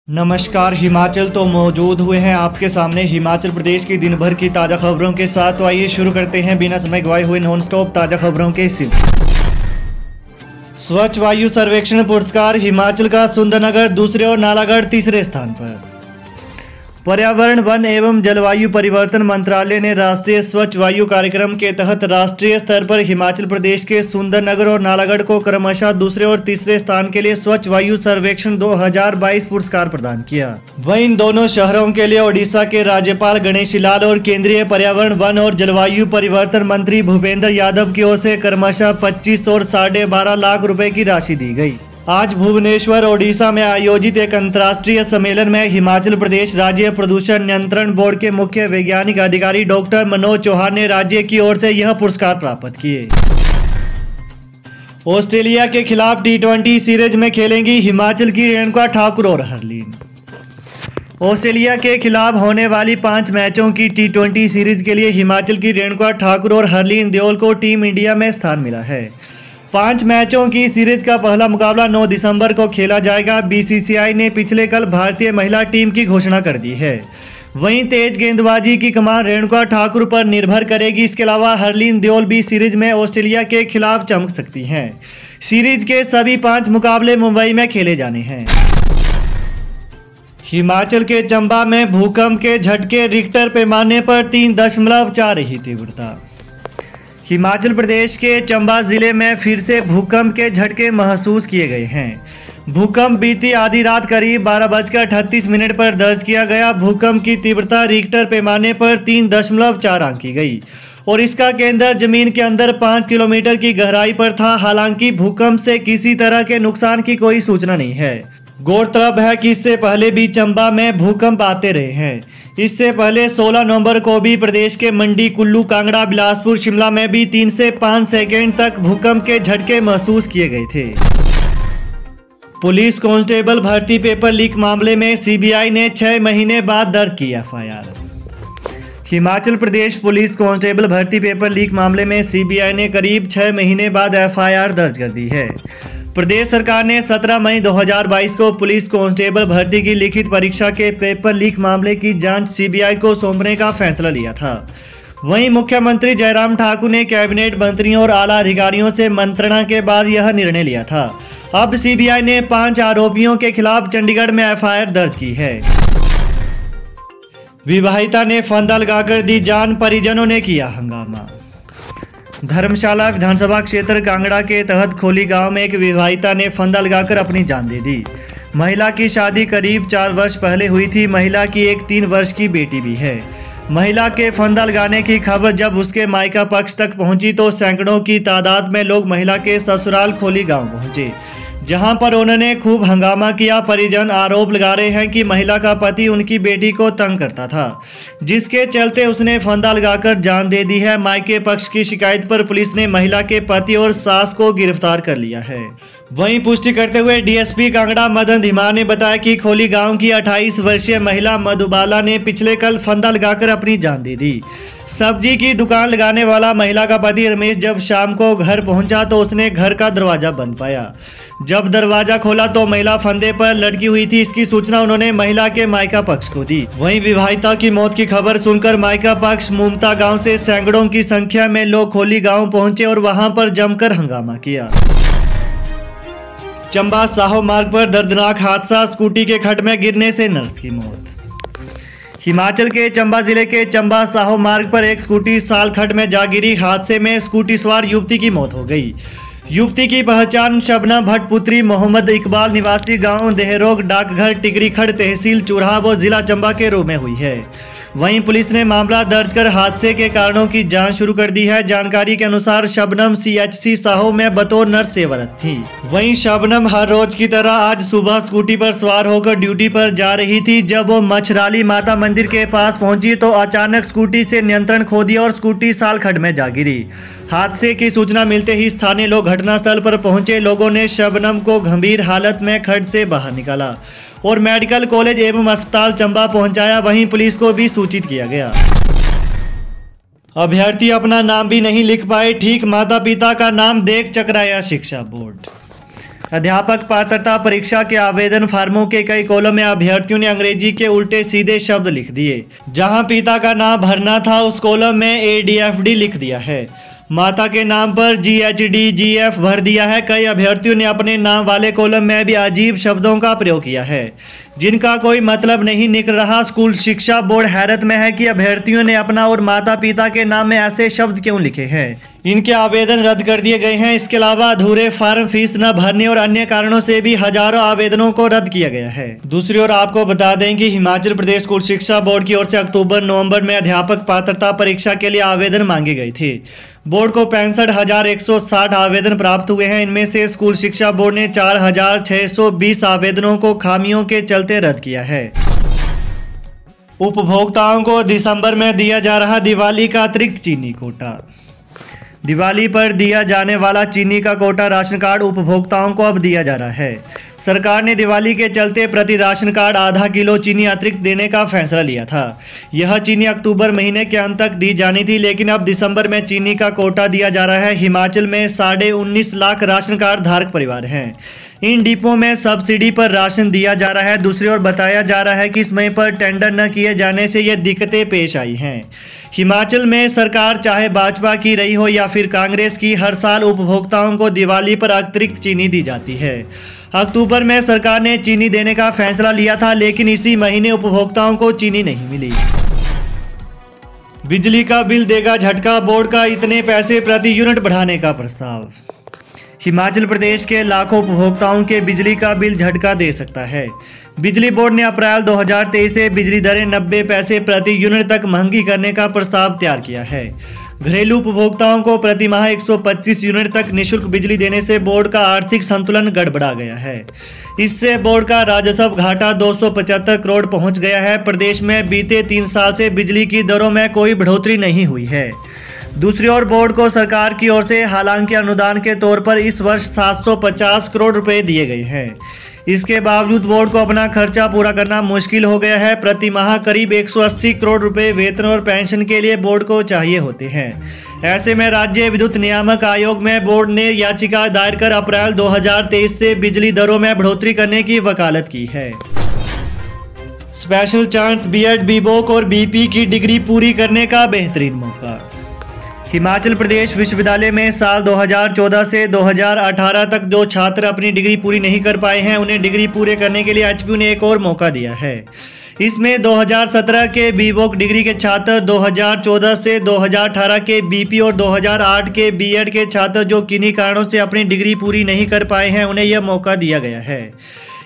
नमस्कार। हिमाचल तो मौजूद हुए हैं आपके सामने हिमाचल प्रदेश की दिन भर की ताज़ा खबरों के साथ। तो आइए शुरू करते हैं बिना समय गवाए हुए नॉन स्टॉप ताज़ा खबरों के सिलसिले। स्वच्छ वायु सर्वेक्षण पुरस्कार, हिमाचल का सुंदरनगर दूसरे और नालागढ़ तीसरे स्थान पर। पर्यावरण, वन एवं जलवायु परिवर्तन मंत्रालय ने राष्ट्रीय स्वच्छ वायु कार्यक्रम के तहत राष्ट्रीय स्तर पर हिमाचल प्रदेश के सुंदरनगर और नालागढ़ को क्रमशः दूसरे और तीसरे स्थान के लिए स्वच्छ वायु सर्वेक्षण 2022 पुरस्कार प्रदान किया। वहीं इन दोनों शहरों के लिए ओडिशा के राज्यपाल गणेशी लाल और केंद्रीय पर्यावरण, वन और जलवायु परिवर्तन मंत्री भूपेंद्र यादव की ओर से क्रमशः 25 और 12.5 लाख रुपए की राशि दी गई। आज भुवनेश्वर, ओडिशा में आयोजित एक अंतर्राष्ट्रीय सम्मेलन में हिमाचल प्रदेश राज्य प्रदूषण नियंत्रण बोर्ड के मुख्य वैज्ञानिक अधिकारी डॉक्टर मनोज चौहान ने राज्य की ओर से यह पुरस्कार प्राप्त किए। ऑस्ट्रेलिया के खिलाफ T20 सीरीज में खेलेंगी हिमाचल की रेणुका ठाकुर और हरलीन। ऑस्ट्रेलिया के खिलाफ होने वाली 5 मैचों की T20 सीरीज के लिए हिमाचल की रेणुका ठाकुर और हरलीन देओल को टीम इंडिया में स्थान मिला है। 5 मैचों की सीरीज का पहला मुकाबला 9 दिसंबर को खेला जाएगा। BCCI ने पिछले कल भारतीय महिला टीम की घोषणा कर दी है। वहीं तेज गेंदबाजी की कमान रेणुका ठाकुर पर निर्भर करेगी। इसके अलावा हरलीन देओल भी सीरीज में ऑस्ट्रेलिया के खिलाफ चमक सकती हैं। सीरीज के सभी 5 मुकाबले मुंबई में खेले जाने हैं। हिमाचल के चंबा में भूकंप के झटके, रिक्टर पैमाने पर 3.4 रही तीव्रता। हिमाचल प्रदेश के चंबा जिले में फिर से भूकंप के झटके महसूस किए गए हैं। भूकंप बीती आधी रात करीब 12:38 पर दर्ज किया गया। भूकंप की तीव्रता रिक्टर पैमाने पर 3.4 आंकी गई और इसका केंद्र जमीन के अंदर 5 किलोमीटर की गहराई पर था। हालांकि भूकंप से किसी तरह के नुकसान की कोई सूचना नहीं है। गौरतलब है कि इससे पहले भी चंबा में भूकंप आते रहे हैं। इससे पहले 16 नवंबर को भी प्रदेश के मंडी, कुल्लू, कांगड़ा, बिलासपुर, शिमला में भी 3 से 5 सेकेंड तक भूकंप के झटके महसूस किए गए थे। पुलिस कांस्टेबल भर्ती पेपर लीक मामले में CBI ने 6 महीने बाद दर्ज की FIR। Himachal Pradesh police constable भर्ती पेपर लीक मामले में CBI ने करीब 6 महीने बाद FIR दर्ज कर दी है। प्रदेश सरकार ने 17 मई 2022 को पुलिस कांस्टेबल भर्ती की लिखित परीक्षा के पेपर लीक मामले की जांच CBI को सौंपने का फैसला लिया था। वहीं मुख्यमंत्री जयराम ठाकुर ने कैबिनेट मंत्रियों और आला अधिकारियों से मंत्रणा के बाद यह निर्णय लिया था। अब CBI ने 5 आरोपियों के खिलाफ चंडीगढ़ में FIR दर्ज की है। विवाहिता ने फंदा लगाकर दी जान, परिजनों ने किया हंगामा। धर्मशाला विधानसभा क्षेत्र कांगड़ा के तहत खोली गांव में एक विवाहिता ने फंदा लगाकर अपनी जान दे दी। महिला की शादी करीब 4 वर्ष पहले हुई थी। महिला की एक 3 वर्ष की बेटी भी है। महिला के फंदा लगाने की खबर जब उसके मायका पक्ष तक पहुंची तो सैकड़ों की तादाद में लोग महिला के ससुराल खोली गांव पहुंचे, जहां पर उन्होंने खूब हंगामा किया। परिजन आरोप लगा रहे हैं कि महिला का पति उनकी बेटी को तंग करता था, जिसके चलते उसने फंदा लगाकर जान दे दी है। मायके पक्ष की शिकायत पर पुलिस ने महिला के पति और सास को गिरफ्तार कर लिया है। वहीं पुष्टि करते हुए DSP कांगड़ा मदन धीमान ने बताया कि खोली गांव की 28 वर्षीय महिला मधुबाला ने पिछले कल फंदा लगाकर अपनी जान दे दी। सब्जी की दुकान लगाने वाला महिला का पति रमेश जब शाम को घर पहुंचा तो उसने घर का दरवाजा बंद पाया। जब दरवाजा खोला तो महिला फंदे पर लटकी हुई थी। इसकी सूचना उन्होंने महिला के मायका पक्ष को दी। वहीं विवाहिता की मौत की खबर सुनकर मायका पक्ष मुमता गांव से सैकड़ों की संख्या में लोग खोली गांव पहुंचे और वहां पर जमकर हंगामा किया। चंबा साहो मार्ग पर दर्दनाक हादसा, स्कूटी के खड्ड में गिरने से नर्स की मौत। हिमाचल के चंबा जिले के चंबा साहो मार्ग पर एक स्कूटी साल खड्ड में जा गिरी। हादसे में स्कूटी सवार युवती की मौत हो गई। युवती की पहचान शबनम भट्ट पुत्री मोहम्मद इकबाल निवासी गांव देहरोग डाकघर टिकरी खड्ड तहसील चुराहा व जिला चंबा के रूप में हुई है। वहीं पुलिस ने मामला दर्ज कर हादसे के कारणों की जांच शुरू कर दी है। जानकारी के अनुसार शबनम CHC साहो में बतौर नर्स सेवारत थी। वहीं शबनम हर रोज की तरह आज सुबह स्कूटी पर सवार होकर ड्यूटी पर जा रही थी। जब वो मछराली माता मंदिर के पास पहुंची तो अचानक स्कूटी से नियंत्रण खो दिया और स्कूटी साल खड्ड में जा गिरी। हादसे की सूचना मिलते ही स्थानीय लोग घटनास्थल पर पहुंचे। लोगों ने शबनम को गंभीर हालत में खड्ड से बाहर निकाला और मेडिकल कॉलेज एवं अस्पताल चंबा पहुंचाया। वहीं पुलिस को भी सूचित किया गया। अभ्यर्थी अपना नाम भी नहीं लिख पाए, ठीक माता पिता का नाम देख चकराया शिक्षा बोर्ड। अध्यापक पात्रता परीक्षा के आवेदन फार्मों के कई कॉलम में अभ्यर्थियों ने अंग्रेजी के उल्टे सीधे शब्द लिख दिए। जहां पिता का नाम भरना था उस कॉलम में ADFD लिख दिया है। माता के नाम पर GHDGF भर दिया है। कई अभ्यर्थियों ने अपने नाम वाले कॉलम में भी अजीब शब्दों का प्रयोग किया है जिनका कोई मतलब नहीं निकल रहा। स्कूल शिक्षा बोर्ड हैरत में है कि अभ्यर्थियों ने अपना और माता पिता के नाम में ऐसे शब्द क्यों लिखे हैं। इनके आवेदन रद्द कर दिए गए हैं। इसके अलावा अधूरे फार्म, फीस न भरने और अन्य कारणों से भी हजारों आवेदनों को रद्द किया गया है। दूसरी ओर आपको बता दें कि हिमाचल प्रदेश स्कूल शिक्षा बोर्ड की ओर से अक्टूबर-नवंबर में अध्यापक पात्रता परीक्षा के लिए आवेदन मांगे गए थे। बोर्ड को 65,160 आवेदन प्राप्त हुए हैं। इनमें से स्कूल शिक्षा बोर्ड ने 4,620 आवेदनों को खामियों के चलते रद्द किया है। उपभोक्ताओं को दिसंबर में दिया जा रहा दिवाली का अतिरिक्त चीनी कोटा। दिवाली पर दिया जाने वाला चीनी का कोटा राशन कार्ड उपभोक्ताओं को अब दिया जा रहा है। सरकार ने दिवाली के चलते प्रति राशन कार्ड आधा किलो चीनी अतिरिक्त देने का फैसला लिया था। यह चीनी अक्टूबर महीने के अंत तक दी जानी थी, लेकिन अब दिसंबर में चीनी का कोटा दिया जा रहा है। हिमाचल में 19.5 लाख राशन कार्ड धारक परिवार हैं। इन डिपो में सब्सिडी पर राशन दिया जा रहा है। दूसरी ओर बताया जा रहा है कि समय पर टेंडर न किए जाने से ये दिक्कतें पेश आई हैं। हिमाचल में सरकार चाहे भाजपा की रही हो या फिर कांग्रेस की, हर साल उपभोक्ताओं को दिवाली पर अतिरिक्त चीनी दी जाती है। अक्टूबर में सरकार ने चीनी देने का फैसला लिया था, लेकिन इसी महीने उपभोक्ताओं को चीनी नहीं मिली। बिजली का बिल देगा झटका, बोर्ड का इतने पैसे प्रति यूनिट बढ़ाने का प्रस्ताव। हिमाचल प्रदेश के लाखों उपभोक्ताओं के बिजली का बिल झटका दे सकता है। बिजली बोर्ड ने अप्रैल 2023 से बिजली दरें 90 पैसे प्रति यूनिट तक महंगी करने का प्रस्ताव तैयार किया है। घरेलू उपभोक्ताओं को प्रति माह 125 यूनिट तक निःशुल्क बिजली देने से बोर्ड का आर्थिक संतुलन गड़बड़ा गया है। इससे बोर्ड का राजस्व घाटा 275 करोड़ पहुंच गया है। प्रदेश में बीते 3 साल से बिजली की दरों में कोई बढ़ोतरी नहीं हुई है। दूसरी ओर बोर्ड को सरकार की ओर से हालांकि अनुदान के तौर पर इस वर्ष 750 करोड़ रुपए दिए गए हैं। इसके बावजूद बोर्ड को अपना खर्चा पूरा करना मुश्किल हो गया है। प्रति माह करीब 180 करोड़ रुपए वेतन और पेंशन के लिए बोर्ड को चाहिए होते हैं। ऐसे में राज्य विद्युत नियामक आयोग में बोर्ड ने याचिका दायर कर अप्रैल 2023 से बिजली दरों में बढ़ोतरी करने की वकालत की है। स्पेशल चांस B.Ed, B.Voc और BP की डिग्री पूरी करने का बेहतरीन मौका। हिमाचल प्रदेश विश्वविद्यालय में साल 2014 से 2018 तक जो छात्र अपनी डिग्री पूरी नहीं कर पाए हैं, उन्हें डिग्री पूरे करने के लिए HPU ने एक और मौका दिया है। इसमें 2017 के B.Voc डिग्री के छात्र, 2014 से 2018 के BP और 2008 के B.Ed के छात्र जो किन्हीं कारणों से अपनी डिग्री पूरी नहीं कर पाए हैं, उन्हें यह मौका दिया गया है।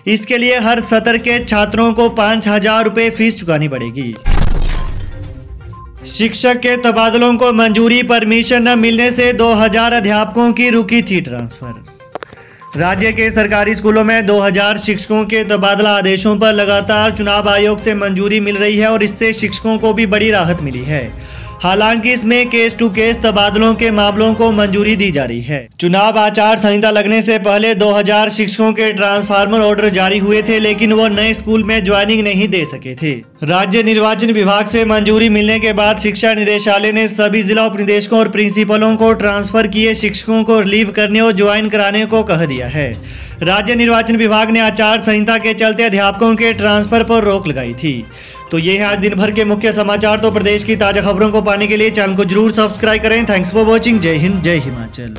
इसके लिए हर सत्र के छात्रों को 5,000 रुपये फीस चुकानी पड़ेगी। शिक्षक के तबादलों को मंजूरी, परमिशन न मिलने से 2000 अध्यापकों की रुकी थी ट्रांसफर। राज्य के सरकारी स्कूलों में 2000 शिक्षकों के तबादला आदेशों पर लगातार चुनाव आयोग से मंजूरी मिल रही है और इससे शिक्षकों को भी बड़ी राहत मिली है। हालांकि इसमें केस टू केस तबादलों के मामलों को मंजूरी दी जा रही है। चुनाव आचार संहिता लगने से पहले 2000 शिक्षकों के ट्रांसफार्मर ऑर्डर जारी हुए थे, लेकिन वो नए स्कूल में ज्वाइनिंग नहीं दे सके थे। राज्य निर्वाचन विभाग से मंजूरी मिलने के बाद शिक्षा निदेशालय ने सभी जिला उप निदेशकों और प्रिंसिपलों को ट्रांसफर किए शिक्षकों को रिलीव करने और ज्वाइन कराने को कह दिया है। राज्य निर्वाचन विभाग ने आचार संहिता के चलते अध्यापकों के ट्रांसफर पर रोक लगाई थी। तो ये है आज दिन भर के मुख्य समाचार। तो प्रदेश की ताजा खबरों को पाने के लिए चैनल को जरूर सब्सक्राइब करें। Thanks for watching. जय हिंद, जय हिमाचल।